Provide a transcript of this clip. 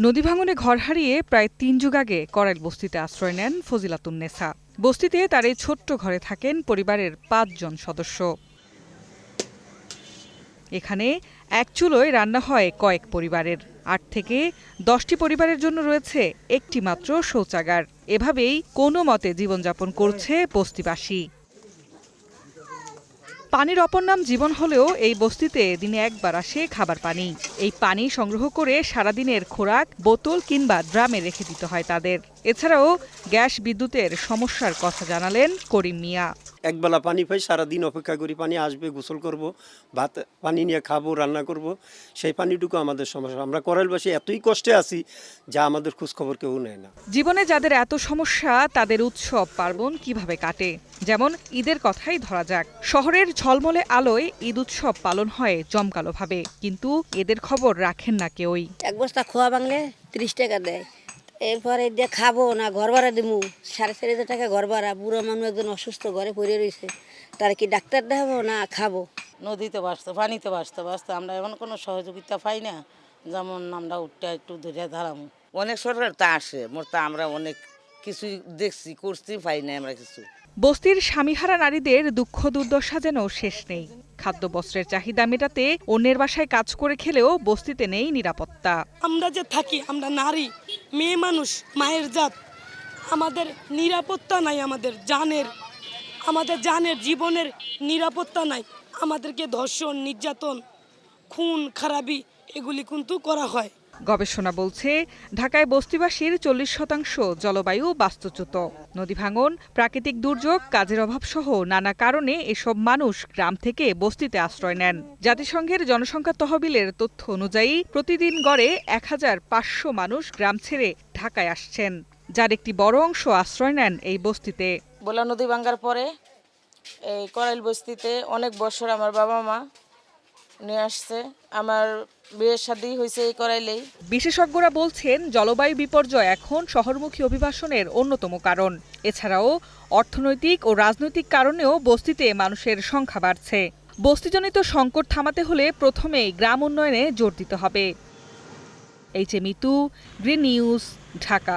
নদী ভাঙনে ঘর হারিয়ে প্রায় ৩ যুগ আগে করাইল বস্তিতে আশ্রয় নেন ফজিলাতুন্নেসা। বস্তিতে তার এই ছোট্ট ঘরে থাকেন পরিবারের ৫ জন সদস্য। এখানে এক চুলোয় রান্না হয় কয়েক পরিবারের। ৮ থেকে ১০টি পরিবারের জন্য রয়েছে একটি মাত্র শৌচাগার। এভাবেই কোনো মতে জীবনযাপন করছে বস্তিবাসী। পানির অপর নাম জীবন হলেও এই বস্তিতে দিনে একবার আসে খাবার পানি। এই পানি সংগ্রহ করে সারাদিনের খোরাক বোতল কিংবা ড্রামে রেখে দিতে হয় তাদের। এছাড়াও গ্যাস বিদ্যুতের সমস্যার কথা জানালেন করিম মিয়া। একবেলা পানি পাই, সারাদিন অপেক্ষা করি পানি আসবে, গোসল করব, ভাত পানি নিয়ে খাবো, রান্না করব। সেই পানিটুকু আমাদের সমস্যা। আমরা করাইলবাসী এতই কষ্টে আছি যা আমাদের খোঁজখবর কেউ নেয় না। জীবনে যাদের এত সমস্যা তাদের উৎসব পার্বণ কিভাবে কাটে, যেমন ঈদের কথাই ধরা যাক। শহরের ঝলমলে আলোয় ঈদ উৎসব পালন হয় জমকালোভাবে, কিন্তু এদের খবর রাখেন না কেউই। এক বস্তা খোয়া বাংলে ৩০ টাকা দেয়, এরপরে দিয়ে খাবো না ঘর ভাড়া দিমু ৪,৫০০ টাকা ঘর ভাড়া। বুড়ো মানুষ একজন অসুস্থ ঘরে পড়ে রয়েছে, তার কি ডাক্তার দেখাবো না খাবো? নদীতে বাঁচতে পানিতে বাঁচতে আমরা এখন কোনো সহযোগিতা পাই না, যেমন আমরা উঠতে একটু ধরে ধারামু। অনেক সরকার তা আসে, মোর তা আমরা অনেক কিছু দেখছি, করছি, পাই না আমরা কিছু। বস্তির স্বামীহারা নারীদের দুঃখ দুর্দশা যেন শেষ নেই। খাদ্য বস্ত্রের চাহিদা মেটাতে অন্যের বাসায় কাজ করে খেলেও বস্তিতে নেই নিরাপত্তা। আমরা যে থাকি, আমরা নারী, মেয়ে মানুষ, মায়ের জাত, আমাদের নিরাপত্তা নাই। আমাদের জানের জীবনের নিরাপত্তা নাই। আমাদেরকে ধর্ষণ, নির্যাতন, খুন খারাপি এগুলি কিন্তু করা হয়। গবেষণা বলছে ঢাকায় বস্তিবাসীর 40% জলবায়ু বাস্তুচ্যুত। নদী ভাঙন, প্রাকৃতিক দুর্যোগ, কাজের অভাব সহ নানা কারণে এসব মানুষ গ্রাম থেকে বস্তিতে আশ্রয় নেন। জাতিসংঘের জনসংখ্যা তহবিলের তথ্য অনুযায়ী প্রতিদিন গড়ে ১৫০০ মানুষ গ্রাম ছেড়ে ঢাকায় আসছেন, যার একটি বড় অংশ আশ্রয় নেন এই বস্তিতে। বোলা নদী ভাঙ্গার পরে এই করাইল বস্তিতে অনেক বছর আমার বাবা মা নিয়ে আসছে। আমার বিয়ের শাদী হয়েছে এই করাইলেই। বিশেষজ্ঞরা বলছেন জলবায়ু বিপর্যয় এখন শহরমুখী অভিবাসনের অন্যতম কারণ। এছাড়াও অর্থনৈতিক ও রাজনৈতিক কারণেও বস্তিতে মানুষের সংখ্যা বাড়ছে। বস্তিজনিত সংকট থামাতে হলে প্রথমেই গ্রাম উন্নয়নে জোর দিতে হবে। Mitu, green news, Dhaka.